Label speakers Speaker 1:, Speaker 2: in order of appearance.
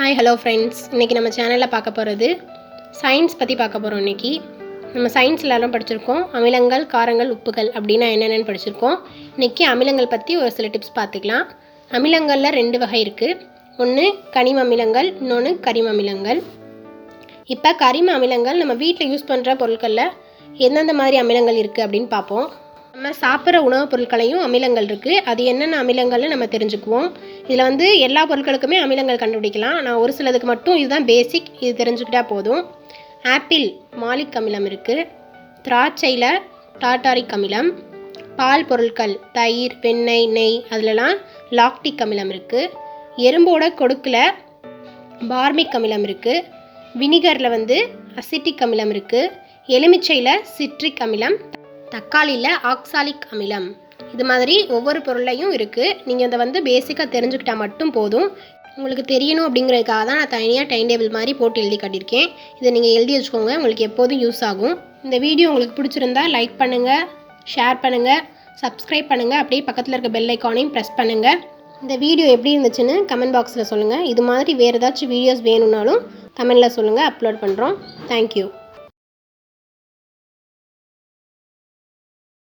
Speaker 1: Hi hello friends, இன்றைக்கி நம்ம சேனலில் பார்க்க போகிறது சயின்ஸ் பற்றி பார்க்க போகிறோம். இன்றைக்கி நம்ம சயின்ஸில் எல்லாம் படிச்சிருக்கோம். அமிலங்கள், காரங்கள், உப்புகள் அப்படின்னா என்னென்னு படிச்சிருக்கோம். இன்றைக்கி அமிலங்கள் பற்றி ஒரு சில டிப்ஸ் பார்த்துக்கலாம். அமிலங்களில் 2 வகை இருக்குது. ஒன்று கனிம அமிலங்கள், இன்னொன்று கரிம அமிலங்கள். இப்போ கரிம அமிலங்கள் நம்ம வீட்டில் யூஸ் பண்ணுற பொருட்களில் எந்தெந்த மாதிரி அமிலங்கள் இருக்குது அப்படின்னு பார்ப்போம். நம்ம சாப்பிட்ற உணவுப் பொருட்களையும் அமிலங்கள் இருக்குது. அது என்னென்ன அமிலங்கள்னு நம்ம தெரிஞ்சுக்குவோம். இதில் எல்லா பொருட்களுக்குமே அமிலங்கள் கண்டுபிடிக்கலாம். நான் ஒரு சிலதுக்கு மட்டும் இதுதான் பேசிக், இது தெரிஞ்சுக்கிட்டால் போதும். ஆப்பிள் மாலிக் அமிலம் இருக்குது. திராட்சையில் டார்டாரிக் அமிலம். பால் பொருட்கள் தயிர், வெண்ணெய், நெய் அதிலலாம் லாக்டிக் அமிலம் இருக்குது. எறும்போட கொடுக்கில் பார்மிக் அமிலம் இருக்குது. வினிகரில் அசிட்டிக் அமிலம் இருக்குது. எலுமிச்சையில் சிட்ரிக் அமிலம். தக்காளியில் ஆக்சாலிக் அமிலம். இது மாதிரி ஒவ்வொரு பொருளையும் இருக்குது. நீங்கள் அதை பேசிக்காக தெரிஞ்சுக்கிட்டால் மட்டும் போதும். உங்களுக்கு தெரியணும் அப்படிங்கிறதுக்காக தான் நான் தனியாக டைம் டேபிள் மாதிரி போட்டு எழுதி காட்டியிருக்கேன். இதை நீங்கள் எழுதி வச்சுக்கோங்க, உங்களுக்கு எப்போதும் யூஸ் ஆகும். இந்த வீடியோ உங்களுக்கு பிடிச்சிருந்தா லைக் பண்ணுங்கள், ஷேர் பண்ணுங்கள், சப்ஸ்கிரைப் பண்ணுங்கள். அப்படியே பக்கத்தில் இருக்க பெல் ஐக்கானையும் ப்ரெஸ் பண்ணுங்கள். இந்த வீடியோ எப்படி இருந்துச்சுன்னு கமெண்ட் பாக்ஸில் சொல்லுங்கள். இது மாதிரி வேறு ஏதாச்சும் வீடியோஸ் வேணும்னாலும் கமெண்டில் சொல்லுங்கள், அப்லோட் பண்ணுறோம். தேங்க்யூ.